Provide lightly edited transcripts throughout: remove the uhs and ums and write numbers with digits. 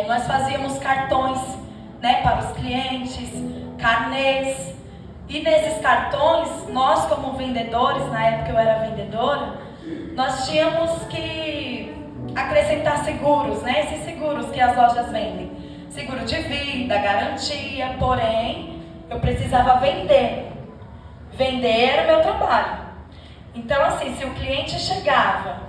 nós fazíamos cartões, né, para os clientes, carnês. E nesses cartões, nós como vendedores, na época eu era vendedora, nós tínhamos que acrescentar seguros, né? Esses seguros que as lojas vendem. Seguro de vida, garantia, porém, eu precisava vender. Vender era o meu trabalho. Então assim, se o cliente chegava,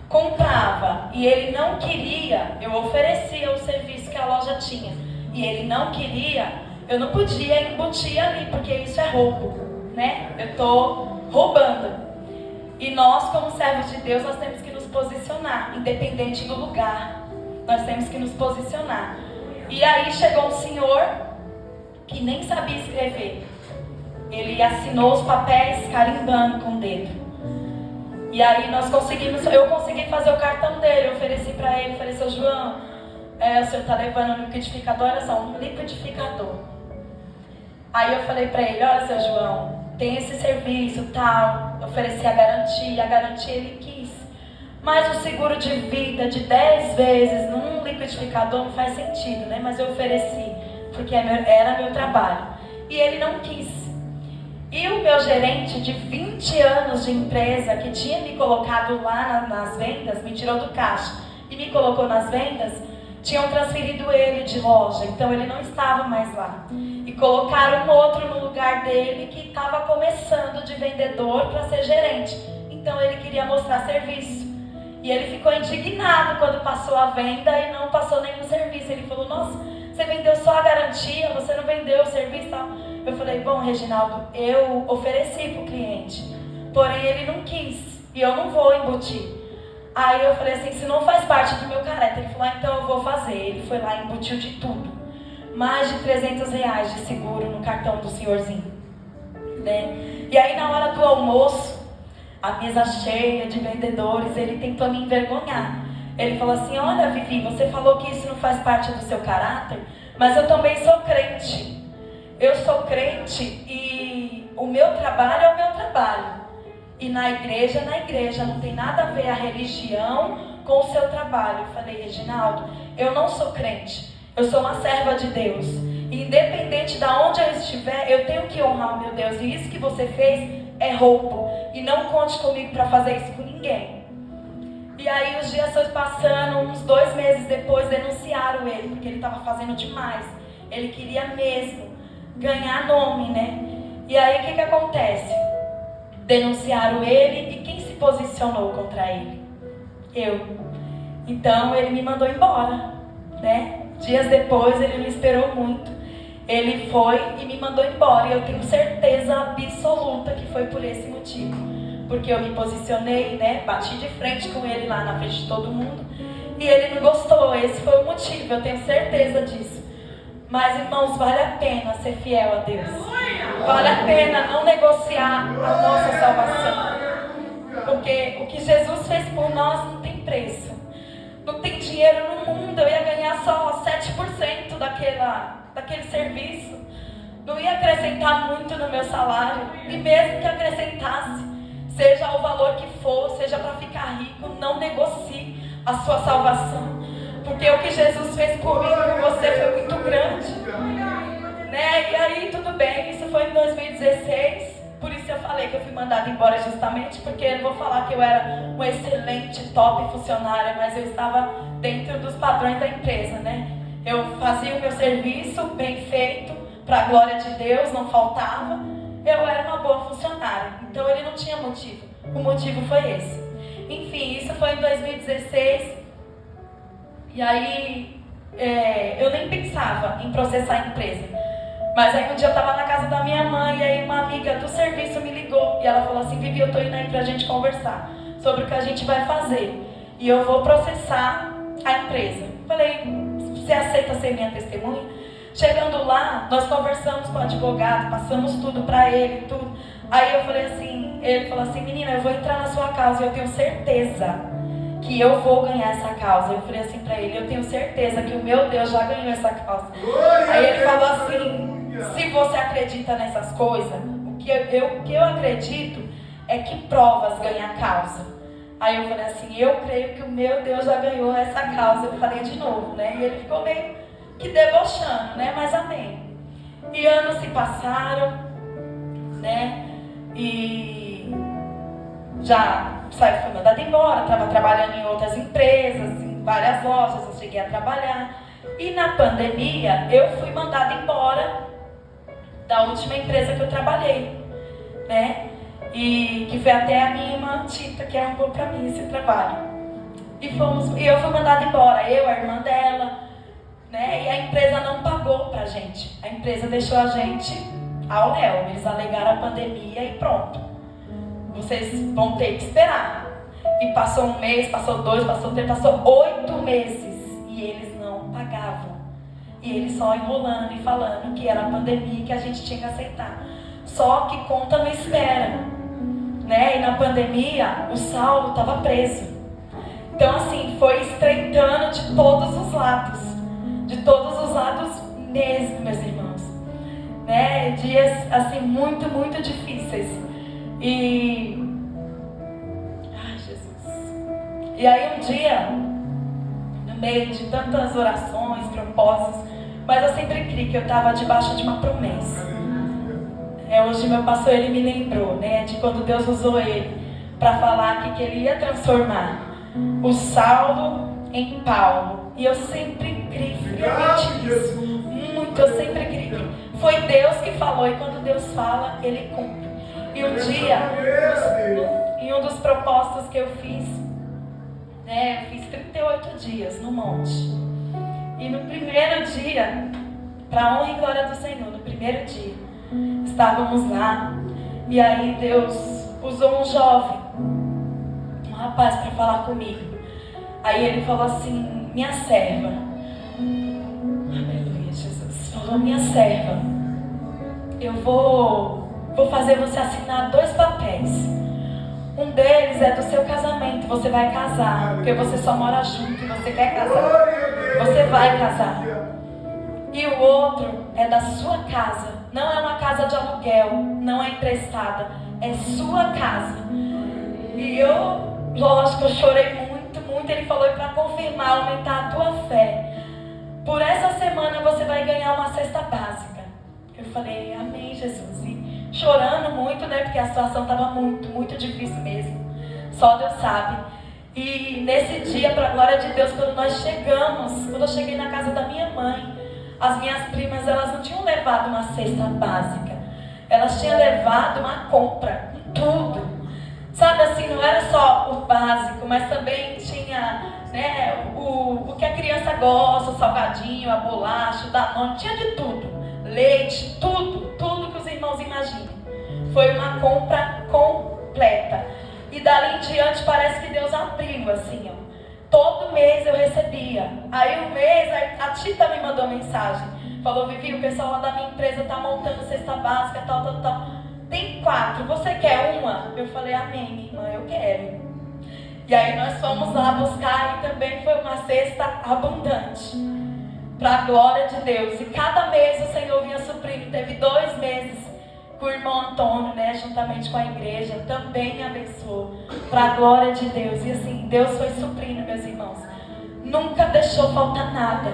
comprava e ele não queria, eu oferecia o serviço que a loja tinha. E ele não queria, eu não podia embutir ali, porque isso é roubo, né? Eu estou roubando. E nós, como servos de Deus, nós temos que nos posicionar, independente do lugar. Nós temos que nos posicionar. E aí chegou um senhor que nem sabia escrever. Ele assinou os papéis carimbando com o dedo. E aí eu consegui fazer o cartão dele, eu ofereci para ele, falei, seu João, o senhor está levando um liquidificador, olha só, um liquidificador. Aí eu falei para ele, olha, seu João, tem esse serviço, tal, eu ofereci a garantia ele quis. Mas o seguro de vida de 10 vezes num liquidificador não faz sentido, né? Mas eu ofereci, porque era meu trabalho. E ele não quis. E o meu gerente de 20 anos de empresa, que tinha me colocado lá nas vendas, me tirou do caixa e me colocou nas vendas, tinham transferido ele de loja, então ele não estava mais lá. E colocaram um outro no lugar dele que estava começando de vendedor para ser gerente. Então ele queria mostrar serviço. E ele ficou indignado quando passou a venda e não passou nenhum serviço. Ele falou, nossa, você vendeu só a garantia, você não vendeu o serviço e tal. Eu falei, bom, Reginaldo, eu ofereci para o cliente, porém ele não quis e eu não vou embutir. Aí eu falei assim, se não faz parte do meu caráter. Ele falou, então eu vou fazer. Ele foi lá e embutiu de tudo. Mais de R$300 de seguro no cartão do senhorzinho, né? E aí na hora do almoço, a mesa cheia de vendedores, ele tentou me envergonhar. Ele falou assim, olha Vivi, você falou que isso não faz parte do seu caráter, mas eu também sou crente. Eu sou crente e o meu trabalho é o meu trabalho. E na igreja, não tem nada a ver a religião com o seu trabalho. Eu falei, Reginaldo, eu não sou crente, eu sou uma serva de Deus. E independente de onde eu estiver, eu tenho que honrar o meu Deus. E isso que você fez é roubo. E não conte comigo para fazer isso com ninguém. E aí os dias foram passando, uns 2 meses depois denunciaram ele, porque ele estava fazendo demais. Ele queria mesmo ganhar nome, né? E aí o que acontece? Denunciaram ele e quem se posicionou contra ele? Eu. Então ele me mandou embora, né? Dias depois ele não esperou muito. Ele foi e me mandou embora. E eu tenho certeza absoluta que foi por esse motivo. Porque eu me posicionei, né? Bati de frente com ele lá na frente de todo mundo. E ele não gostou. Esse foi o motivo, eu tenho certeza disso. Mas, irmãos, vale a pena ser fiel a Deus. Vale a pena não negociar a nossa salvação. Porque o que Jesus fez por nós não tem preço. Não tem dinheiro no mundo. Eu ia ganhar só 7% daquele serviço. Não ia acrescentar muito no meu salário. E mesmo que acrescentasse, seja o valor que for, seja para ficar rico, não negocie a sua salvação. Porque o que Jesus fez por mim e por você foi muito grande, né? E aí tudo bem, isso foi em 2016. Por isso eu falei que eu fui mandada embora, justamente porque eu não vou falar que eu era uma excelente, top funcionária, mas eu estava dentro dos padrões da empresa, né? Eu fazia o meu serviço bem feito, para a glória de Deus, não faltava. Eu era uma boa funcionária, então ele não tinha motivo. O motivo foi esse. Enfim, isso foi em 2016. E aí, eu nem pensava em processar a empresa. Mas aí um dia eu estava na casa da minha mãe e aí uma amiga do serviço me ligou. E ela falou assim, Vivi, eu tô indo aí pra gente conversar sobre o que a gente vai fazer. E eu vou processar a empresa. Falei, você aceita ser minha testemunha? Chegando lá, nós conversamos com o advogado, passamos tudo pra ele, tudo. Aí eu falei assim, ele falou assim, menina, eu vou entrar na sua causa e eu tenho certeza que eu vou ganhar essa causa. Eu falei assim pra ele, eu tenho certeza que o meu Deus já ganhou essa causa. Aí ele falou assim, se você acredita nessas coisas, o que eu acredito é que provas ganham a causa. Aí eu falei assim, eu creio que o meu Deus já ganhou essa causa. Eu falei de novo, né? E ele ficou meio que debochando, né? Mas amém. E anos se passaram, né? E já fui mandada embora, estava trabalhando em outras empresas, em várias lojas, eu cheguei a trabalhar. E na pandemia, eu fui mandada embora da última empresa que eu trabalhei, né? E que foi até a minha irmã Tita, que arrumou pra mim esse trabalho. E eu fui mandada embora, eu, a irmã dela, né? E a empresa não pagou pra gente. A empresa deixou a gente ao léu. Eles alegaram a pandemia e pronto. Vocês vão ter que esperar. E passou 1 mês, passou 2, passou 3, passou 8 meses. E eles não pagavam. E eles só enrolando e falando que era a pandemia e que a gente tinha que aceitar. Só que conta não espera, né? E na pandemia, o Saulo estava preso. Então, assim, foi estreitando de todos os lados. De todos os lados mesmo, meus irmãos. Né? Dias, assim, muito, muito difíceis. Ai, Jesus. E aí um dia, no meio de tantas orações, propósitos, mas eu sempre criei que eu estava debaixo de uma promessa. Hoje meu pastor, ele me lembrou, né, de quando Deus usou ele para falar que ele ia transformar o Saulo em Paulo. E eu sempre criei fielmente nisso. Muito, eu sempre criei. Foi Deus que falou, e quando Deus fala, ele cumpre. E um dia, em um dos propósitos que eu fiz, né, eu fiz 38 dias no monte. E no primeiro dia, para a honra e glória do Senhor, no primeiro dia, estávamos lá. E aí Deus usou um jovem, um rapaz, para falar comigo. Aí ele falou assim, minha serva. Aleluia, Jesus. Falou, minha serva, eu vou fazer você assinar 2 papéis. Um deles é do seu casamento. Você vai casar, porque você só mora junto e você quer casar. Você vai casar. E o outro é da sua casa. Não é uma casa de aluguel, não é emprestada, é sua casa. E eu, lógico, eu chorei muito, muito. Ele falou, para confirmar, aumentar a tua fé, por essa semana você vai ganhar uma cesta básica. Eu falei, amém, Jesus. E chorando muito, né, porque a situação estava muito, muito difícil mesmo. Só Deus sabe. E nesse dia, para a glória de Deus, quando eu cheguei na casa da minha mãe, as minhas primas, elas não tinham levado uma cesta básica. Elas tinham levado uma compra, com tudo. Sabe assim, não era só o básico, mas também tinha, né, o que a criança gosta, o salgadinho, a bolacha, o Danone, tinha de tudo. Leite, tudo que os irmãos imaginam. Foi uma compra completa. E dali em diante parece que Deus abriu assim, ó. Todo mês eu recebia. Aí um mês a Tita me mandou mensagem. Falou, Vivi, o pessoal lá da minha empresa tá montando cesta básica, tal. Tem 4, você quer uma? Eu falei, amém, minha irmã, eu quero. E aí nós fomos lá buscar e também foi uma cesta abundante. Para a glória de Deus. E cada mês o Senhor vinha suprindo. Teve 2 meses que o irmão Antônio, né, juntamente com a igreja, também me abençoou. Para a glória de Deus. E assim, Deus foi suprindo, meus irmãos. Nunca deixou faltar nada.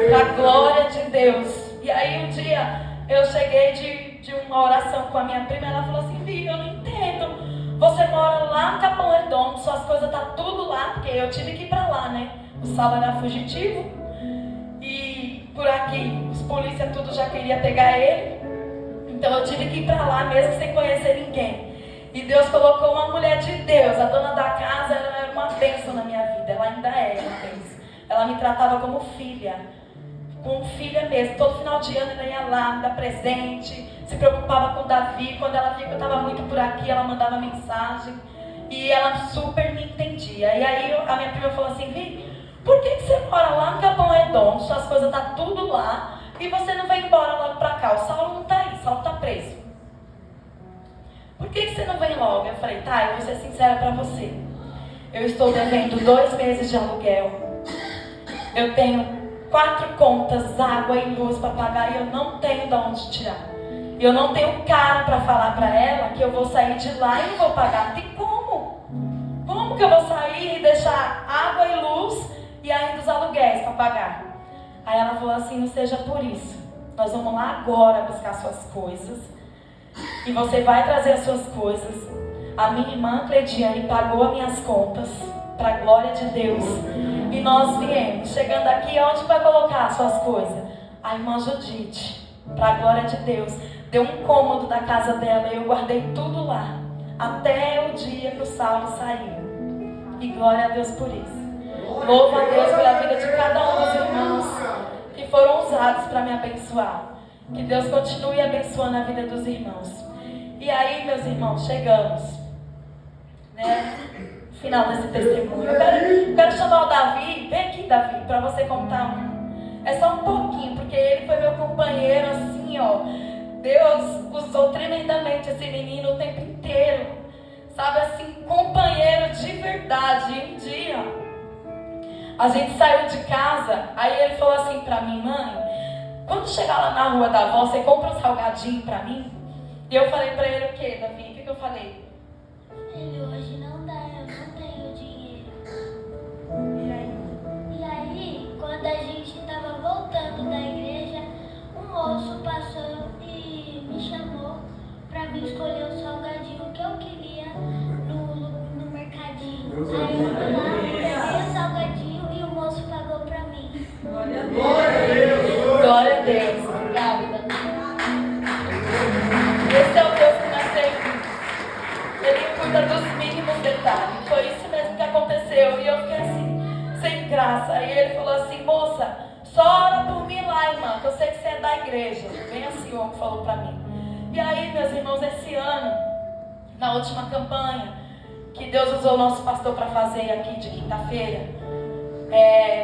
Para a glória de Deus. E aí um dia eu cheguei de uma oração com a minha prima. Ela falou assim, Vi, eu não entendo. Você mora lá no Capão Redondo, suas coisas tá tudo lá. Porque eu tive que ir para lá, né? O Saulo era fugitivo. E por aqui, os polícias tudo já queria pegar ele. Então eu tive que ir para lá mesmo sem conhecer ninguém. E Deus colocou uma mulher de Deus. A dona da casa, ela era uma bênção na minha vida. Ela ainda é uma bênção. Ela me tratava como filha. Como filha mesmo. Todo final de ano ela ia lá, me dar presente. Se preocupava com o Davi. Quando ela via que eu estava muito por aqui, ela mandava mensagem. E ela super me entendia. E aí a minha prima falou assim, Vi, por que você mora lá no Capão Redondo? Suas coisas tá tudo lá. E você não vem embora logo pra cá? O Saulo não tá aí, o Saulo tá preso. Por que você não vem logo? Eu falei, tá, eu vou ser sincera pra você. Eu estou devendo 2 meses de aluguel. Eu tenho 4 contas, água e luz pra pagar e eu não tenho de onde tirar. E eu não tenho cara pra falar pra ela que eu vou sair de lá e não vou pagar. Não tem como. Como que eu vou sair e deixar água e luz e ainda os aluguéis para pagar? Aí ela falou assim, não seja por isso. Nós vamos lá agora buscar suas coisas. E você vai trazer as suas coisas. A minha irmã Cleidiane pagou as minhas contas, para a glória de Deus. E nós viemos. Chegando aqui, onde vai colocar as suas coisas? A irmã Judite, para a glória de Deus, deu um cômodo da casa dela e eu guardei tudo lá. Até o dia que o Saulo saiu. E glória a Deus por isso. Louvo a Deus pela vida de cada um dos irmãos que foram usados para me abençoar. Que Deus continue abençoando a vida dos irmãos. E aí, meus irmãos, chegamos, né, no final desse testemunho. Eu quero chamar o Davi. Vem aqui, Davi, para você contar é só um pouquinho, porque ele foi meu companheiro, assim, ó. Deus usou tremendamente esse menino o tempo inteiro. Sabe, assim, companheiro de verdade. E um dia, a gente saiu de casa, aí ele falou assim pra mim, mãe, quando chegar lá na rua da avó, você compra um salgadinho pra mim? E eu falei pra ele o quê, Davi? O que eu falei? Ele, hoje não dá, eu não tenho dinheiro. E aí, quando a gente tava voltando da igreja, um moço passou e me chamou pra mim escolher o salgadinho que eu queria no mercadinho. Aí eu fui lá, peguei o salgadinho e o moço pagou pra mim. Glória a Deus. Glória a Deus. Obrigada. Esse é o Deus que nós servimos. Ele cuida dos mínimos detalhes. Foi isso mesmo que aconteceu. E eu fiquei assim, sem graça. Aí ele falou assim, moça, só ora por mim lá, irmã, que eu sei que você é da igreja. Bem assim o homem falou pra mim. E aí, meus irmãos, esse ano, na última campanha, que Deus usou o nosso pastor para fazer aqui de quinta-feira,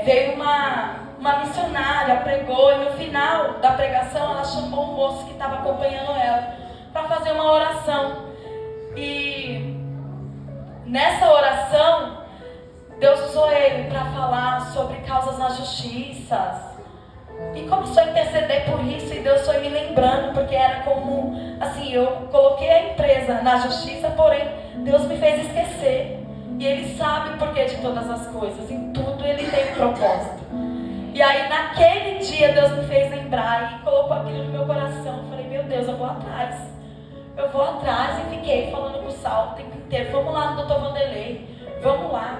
veio uma missionária, pregou, e no final da pregação ela chamou um moço que estava acompanhando ela para fazer uma oração. E nessa oração, Deus usou ele para falar sobre causas na justiça. E começou a interceder por isso, e Deus foi me lembrando, porque era como, assim, eu coloquei a empresa na justiça, porém, Deus me fez esquecer. E Ele sabe o porquê de todas as coisas, em tudo Ele tem um propósito. E aí, naquele dia, Deus me fez lembrar e colocou aquilo no meu coração. Eu falei, meu Deus, eu vou atrás. Eu vou atrás, e fiquei falando com o Saulo o tempo inteiro, vamos lá no Dr. Vanderlei, vamos lá.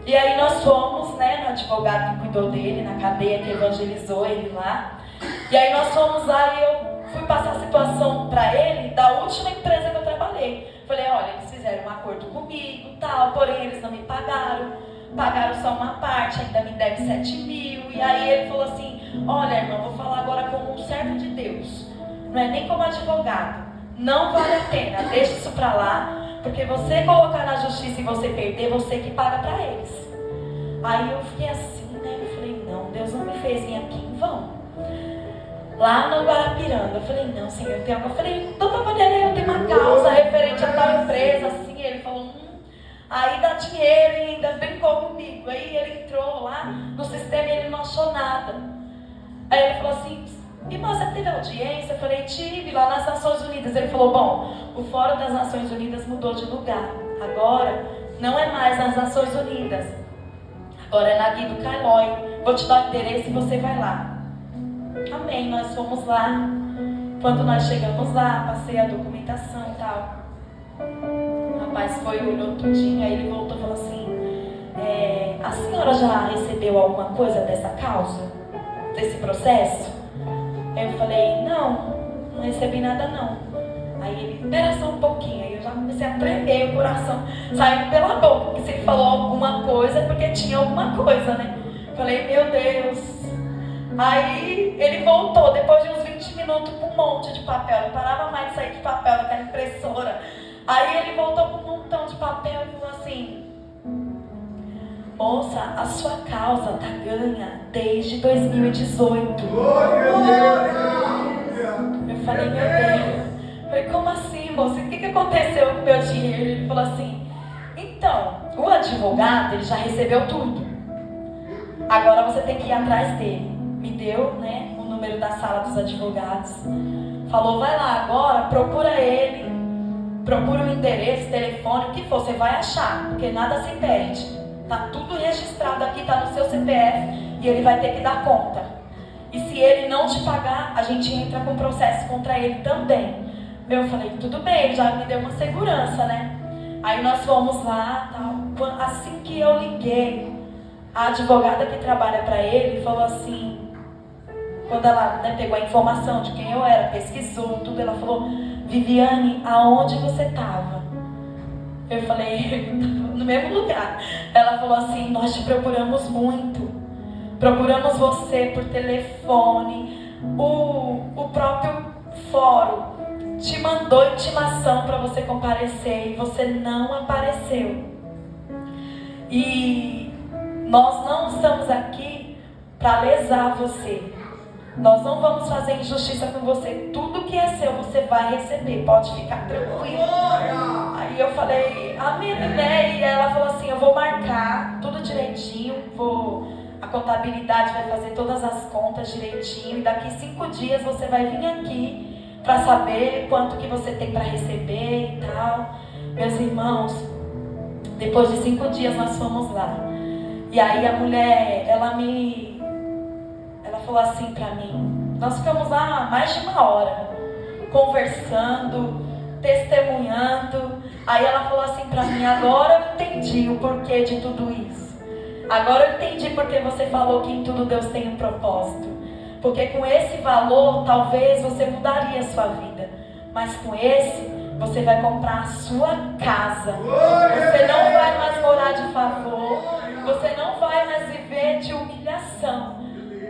E aí nós fomos, né, no advogado que cuidou dele, na cadeia que evangelizou ele lá. E aí nós fomos lá e eu fui passar a situação para ele da última empresa que eu trabalhei. Falei, olha, eles fizeram um acordo comigo, tal, porém eles não me pagaram. Pagaram só uma parte, ainda me deve 7 mil. E aí ele falou assim, olha, irmã, vou falar agora como um servo de Deus. Não é nem como advogado. Não vale a pena, deixa isso para lá. Porque você colocar na justiça e você perder, você que paga para eles. Aí eu fiquei assim, né? Eu falei, não, Deus não me fez vir aqui em vão. Lá no Guarapiranga, eu falei, não, Senhor, tem algo. Eu falei, doutor Vanderlei, eu tenho uma causa referente a tal empresa, assim. Ele falou, aí dá dinheiro e ainda brincou comigo. Aí ele entrou lá no sistema e ele não achou nada. Aí ele falou assim, irmã, você teve audiência? Eu falei, tive lá nas Nações Unidas. Ele falou, bom, o Fórum das Nações Unidas mudou de lugar. Agora não é mais nas Nações Unidas. Agora é na Guido Calói. Vou te dar o endereço e você vai lá. Amém, nós fomos lá. Quando nós chegamos lá, passei a documentação e tal. O rapaz foi, olhou tudinho, aí ele voltou e falou assim, a senhora já recebeu alguma coisa dessa causa? Desse processo? Aí eu falei, não recebi nada não. Aí ele, espera só um pouquinho. Aí eu já comecei a tremer o coração, saindo pela boca, porque se ele falou alguma coisa é porque tinha alguma coisa, né? Falei, meu Deus. Aí ele voltou, depois de uns 20 minutos, com um monte de papel. Não parava mais de sair de papel daquela impressora. Aí ele voltou com um montão de papel e falou assim, moça, a sua causa tá ganha desde 2018. Eu falei, meu Deus. Eu falei, como assim, moça? O que aconteceu com o meu dinheiro? Ele falou assim, então, o advogado, ele já recebeu tudo. Agora você tem que ir atrás dele. Me deu, né, o número da sala dos advogados. Falou, vai lá agora, procura ele procura o endereço, telefone, o que for, você vai achar, porque nada se perde. Tá tudo registrado aqui, tá no seu CPF e ele vai ter que dar conta. E se ele não te pagar, a gente entra com processo contra ele também. Eu falei, tudo bem, ele já me deu uma segurança, né? Aí nós fomos lá, tal. Assim que eu liguei, a advogada que trabalha para ele falou assim, quando ela, né, pegou a informação de quem eu era, pesquisou tudo, ela falou, Viviane, aonde você estava? Eu falei, no mesmo lugar. Ela falou assim, nós te procuramos muito. Procuramos você por telefone. O próprio fórum te mandou intimação para você comparecer e você não apareceu. E nós não estamos aqui para lesar você. Nós não vamos fazer injustiça com você. Tudo que é seu você vai receber. Pode ficar tranquilo. Aí eu falei, amém, né? E ela falou assim, eu vou marcar tudo direitinho. A contabilidade vai fazer todas as contas direitinho. E daqui 5 dias você vai vir aqui para saber quanto que você tem para receber e tal. Meus irmãos, depois de 5 dias nós fomos lá. E aí a mulher, ela falou assim pra mim, nós ficamos lá mais de 1 hora, conversando, testemunhando. Aí ela falou assim pra mim, agora eu entendi o porquê de tudo isso. Agora eu entendi porque você falou que em tudo Deus tem um propósito. Porque com esse valor, talvez você mudaria a sua vida. Mas com esse, você vai comprar a sua casa. Você não vai mais morar de favor. Você não vai mais viver de humilhação.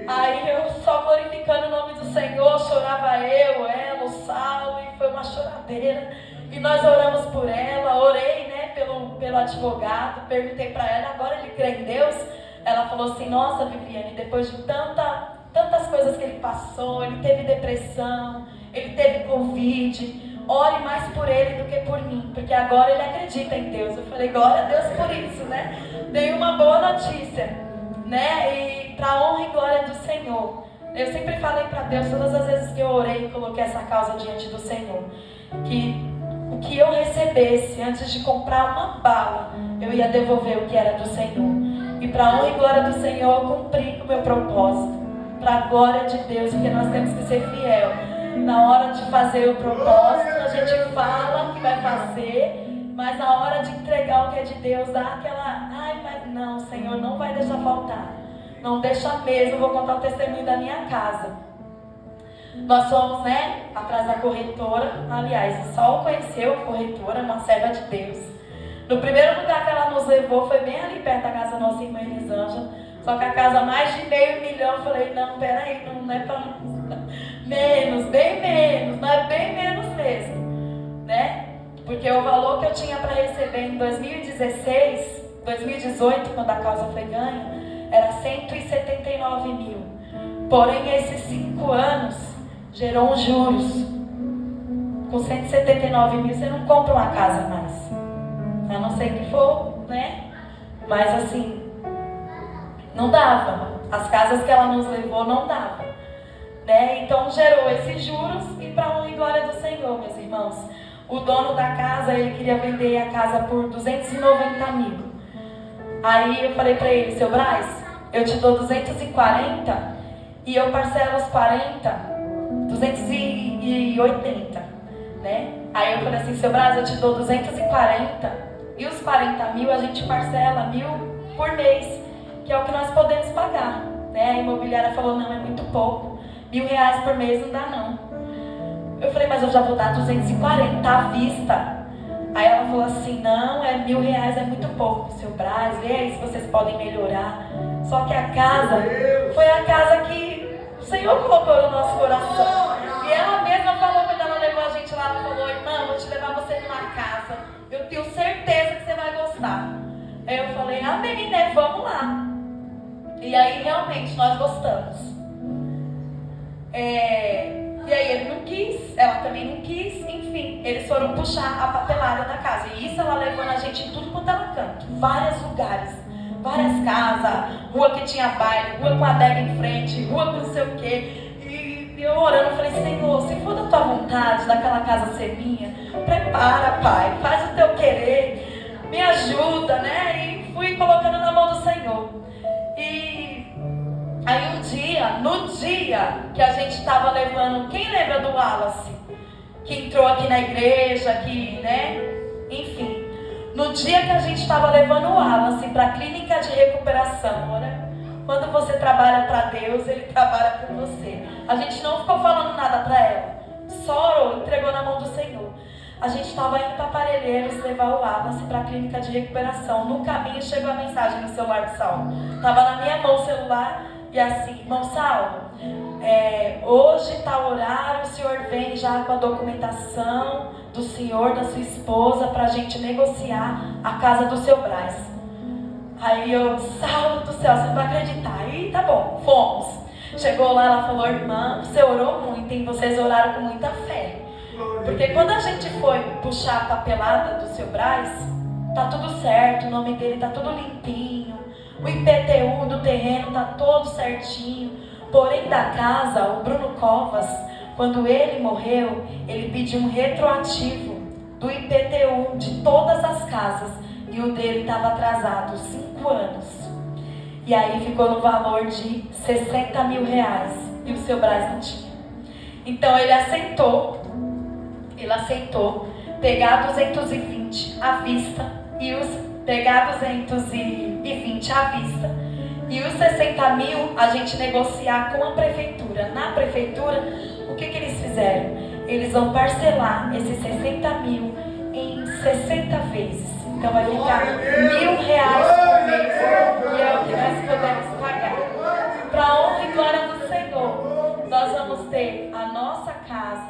Aí eu só glorificando o nome do Senhor, chorava eu, ela, o Saulo, e foi uma choradeira. E nós oramos por ela, orei, né, pelo advogado, perguntei para ela, agora ele crê em Deus? Ela falou assim, nossa Viviane, depois de tantas coisas que ele passou, ele teve depressão, ele teve Covid, ore mais por ele do que por mim, porque agora ele acredita em Deus. Eu falei, glória a Deus por isso, né? Dei uma boa notícia, né? E para honra e glória do Senhor. Eu sempre falei para Deus, todas as vezes que eu orei e coloquei essa causa diante do Senhor, que o que eu recebesse antes de comprar uma bala, eu ia devolver o que era do Senhor. E para honra e glória do Senhor, eu cumpri o meu propósito. Para a glória de Deus, porque nós temos que ser fiel. Na hora de fazer o propósito, a gente fala que vai fazer, mas na hora de entregar o que é de Deus, dá aquela, mas não, Senhor, não vai deixar faltar. Não deixa mesmo, vou contar o testemunho da minha casa. Nós fomos, né, atrás da corretora. Aliás, o Sol conheceu a corretora, uma serva de Deus. No primeiro lugar que ela nos levou foi bem ali perto da casa da nossa irmã Elisângela. Só que a casa mais de $500 mil, eu falei, não, peraí, não é pra menos, bem menos, mas bem menos mesmo, né? Porque o valor que eu tinha para receber em 2018, quando a causa foi ganha, era 179 mil. Porém, esses 5 anos gerou uns juros. Com 179 mil, você não compra uma casa mais. A não ser que for, né? Mas assim, não dava. As casas que ela nos levou não dava, né? Então gerou esses juros e para honra e glória do Senhor, meus irmãos. O dono da casa, ele queria vender a casa por 290 mil. Aí eu falei para ele, seu Braz, eu te dou 240 e eu parcelo os 40, 280, né? Aí eu falei assim, seu Braz, eu te dou 240 e os 40 mil a gente parcela 1.000 por mês, que é o que nós podemos pagar, né? A imobiliária falou, não, é muito pouco, R$1.000 por mês não dá não. Eu falei, mas eu já vou dar 240 à vista. Aí ela falou assim, não, R$1.000 é muito pouco, seu Braz, vê aí se vocês podem melhorar. Só que a casa foi a casa que o Senhor colocou no nosso coração. E ela mesma falou, quando ela levou a gente lá, ela falou, irmã, vou te levar você numa casa, eu tenho certeza que você vai gostar. Aí eu falei, amém, né, vamos lá. E aí realmente nós gostamos. E aí ele não quis, ela também não quis, enfim, eles foram puxar a papelada da casa. E isso ela levou a gente em tudo quanto ela canto, vários lugares, várias casas, rua que tinha baile, rua com a adega em frente, rua com não sei o quê. E E eu orando, falei, Senhor, se for da tua vontade, daquela casa ser minha, prepara, Pai, faz o teu querer, me ajuda, né? E fui colocando na mão do Senhor. E aí no dia que a gente estava levando, quem lembra do Wallace? Que entrou aqui na igreja, que, né? Enfim, no dia que a gente estava levando o Wallace para a clínica de recuperação, né? Quando você trabalha para Deus, Ele trabalha por você. A gente não ficou falando nada para ela, só orou, entregou na mão do Senhor. A gente estava indo para Parelheiros levar o Wallace para a clínica de recuperação. No caminho chegou a mensagem no celular de Saulo. Estava na minha mão o celular e assim, irmão Saulo, hoje está o horário, o senhor vem já com a documentação do senhor, da sua esposa, para a gente negociar a casa do seu Brás. Aí eu, Saulo do céu, você não vai acreditar. Aí tá bom, fomos. Chegou lá, ela falou, irmã, você orou muito, hein? Vocês oraram com muita fé. Porque quando a gente foi puxar a papelada do seu Brás, tá tudo certo, o nome dele tá tudo limpinho, o IPTU do terreno tá todo certinho. Porém da casa, o Bruno Covas, quando ele morreu, ele pediu um retroativo do IPTU de todas as casas. E o dele estava atrasado 5 anos. E aí ficou no valor de 60 mil reais. E o seu Brás não tinha. Então ele aceitou pegar 220 à vista. Pegar 220 à vista. E os 60 mil a gente negociar com a prefeitura. Na prefeitura, o que eles fizeram? Eles vão parcelar esses 60 mil em 60 vezes. Então vai ficar R$1.000 por mês. E é o que nós podemos pagar. Para a honra e glória do Senhor, nós vamos ter a nossa casa.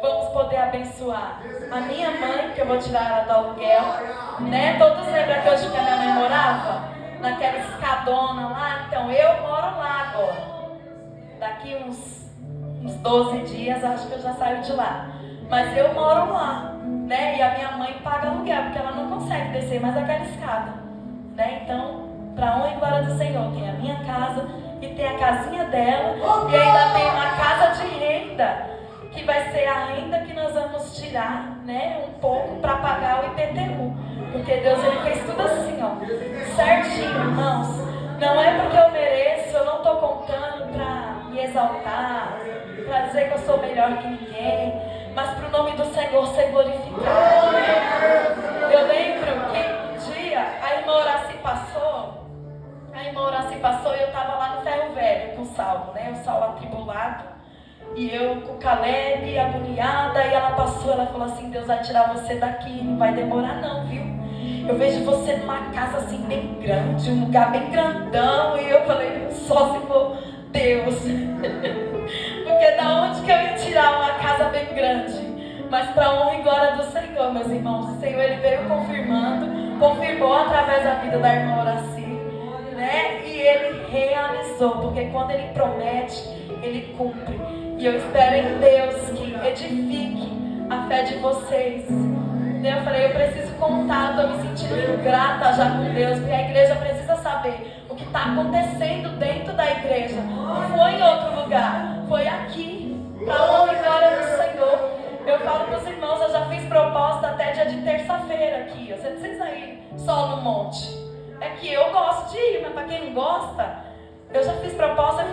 Vamos poder abençoar a minha mãe, que eu vou tirar ela do aluguel, né? Todos lembram que hoje que a minha mãe morava? Naquela escadona lá. Então eu moro lá agora. Daqui uns 12 dias, acho que eu já saio de lá. Mas eu moro lá, né? E a minha mãe paga aluguel, porque ela não consegue descer mais aquela escada, né? Então, para honra e glória do Senhor, tem a minha casa e tem a casinha dela. E ainda tem uma casa de renda, que vai ser a renda que nós vamos tirar, né? Um pouco para pagar o IPTU. Porque Deus, Ele fez tudo assim, ó, certinho, irmãos. Não é porque eu mereço, eu não estou contando para me exaltar, para dizer que eu sou melhor que ninguém, mas para o nome do Senhor ser glorificado. Eu lembro que um dia a irmã Horaci passou e eu estava lá no Ferro Velho com o Saulo, né? O Saulo atribulado e eu com o Caleb agoniada, e ela passou, ela falou assim, Deus vai tirar você daqui, não vai demorar não, viu? Eu vejo você numa casa assim bem grande, um lugar bem grandão. E eu falei, só se for Deus. Porque da onde que eu ia tirar uma casa bem grande? Mas para a honra e glória do Senhor, meus irmãos, o Senhor, Ele veio confirmou através da vida da irmã Horaci, né? E Ele realizou, porque quando Ele promete, Ele cumpre. E eu espero em Deus que edifique a fé de vocês. Eu falei, eu preciso contar, estou me sentindo grata já com Deus, porque a igreja precisa saber o que está acontecendo dentro da igreja. Não foi em outro lugar, foi aqui, para a honra e glória do Senhor. Eu falo para os irmãos, eu já fiz proposta até dia de terça-feira aqui. Você precisa ir só no monte. É que eu gosto de ir, mas para quem não gosta, eu já fiz proposta.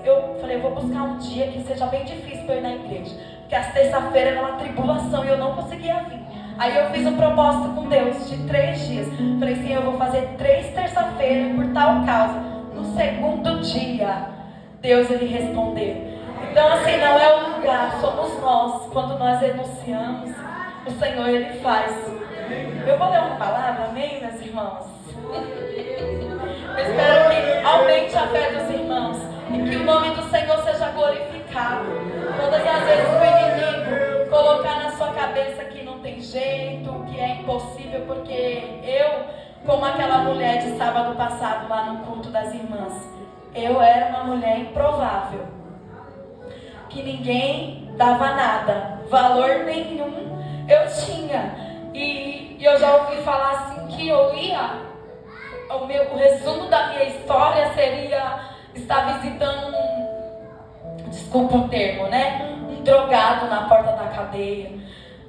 Eu falei, eu vou buscar um dia que seja bem difícil para eu ir na igreja, porque às terça-feira era uma tribulação e eu não conseguia vir. Aí eu fiz um propósito com Deus de 3 dias. Falei assim, eu vou fazer 3 terça-feiras por tal causa. No segundo dia, Deus, Ele respondeu. Então assim, não é o lugar, somos nós. Quando nós renunciamos, o Senhor, Ele faz. Eu vou ler uma palavra, amém, meus irmãos? Eu espero que aumente a fé dos irmãos e que o nome do Senhor seja glorificado. Todas as vezes que o inimigo colocar na sua cabeça que não tem jeito, que é impossível, porque eu, como aquela mulher de sábado passado lá no culto das irmãs, eu era uma mulher improvável, que ninguém dava nada, valor nenhum eu tinha, e eu já ouvi falar assim que eu ia, o resumo da minha história seria estar visitando desculpa o termo, né? Um drogado na porta da cadeia.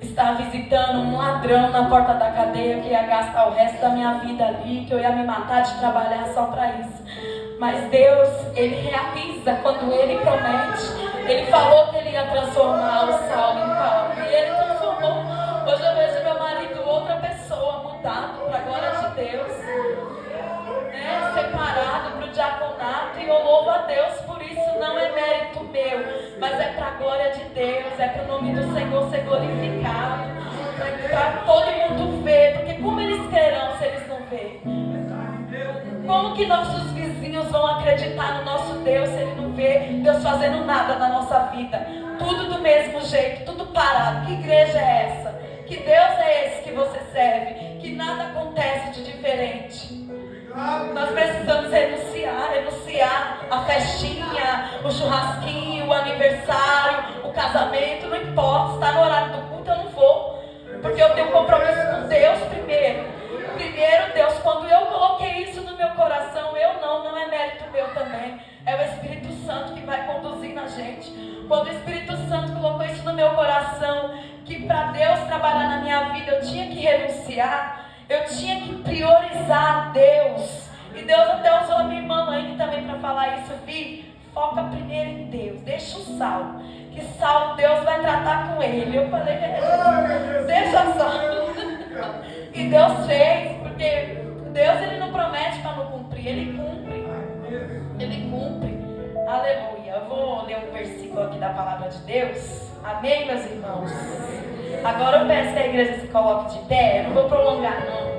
Estava visitando um ladrão na porta da cadeia que ia gastar o resto da minha vida ali, que eu ia me matar de trabalhar só para isso. Mas Deus, Ele realiza quando Ele promete. Ele falou que Ele ia transformar o Saulo em Paulo. E Ele transformou. Hoje eu vejo meu marido outra pessoa, mudado para a glória de Deus. Né? Separado para o diaconato. E eu louvo a Deus por isso. Não é mérito meu, mas é para a glória de Deus. É para o nome do Senhor ser glorificado. Para todo mundo ver. Porque como eles crerão se eles não verem? Como que nossos vizinhos vão acreditar no nosso Deus se Ele não vê Deus fazendo nada na nossa vida? Tudo do mesmo jeito, tudo parado. Que igreja é essa? Que Deus é esse que você serve? Que nada acontece de diferente. Nós precisamos renunciar a festinha, o churrasquinho, o aniversário, o casamento, não importa. Está no horário do culto, eu não vou. Porque eu tenho um compromisso com Deus primeiro. Primeiro, Deus, quando eu coloquei isso no meu coração, não é mérito meu também. É o Espírito Santo que vai conduzir na gente. Quando o Espírito Santo colocou isso no meu coração, que para Deus trabalhar na minha vida, eu tinha que renunciar, eu tinha que priorizar Deus. E Deus até usou a minha irmã Laine também para falar isso. Vi, foca primeiro em Deus, deixa o Saulo. Que Saulo, Deus vai tratar com ele. Eu falei, deixa Saulo. E Deus fez, porque Deus Ele não promete para não cumprir, Ele cumpre. Ele cumpre. Aleluia. Eu vou ler um versículo aqui da palavra de Deus. Amém, meus irmãos? Agora eu peço que a igreja se coloque de pé. Eu não vou prolongar, não.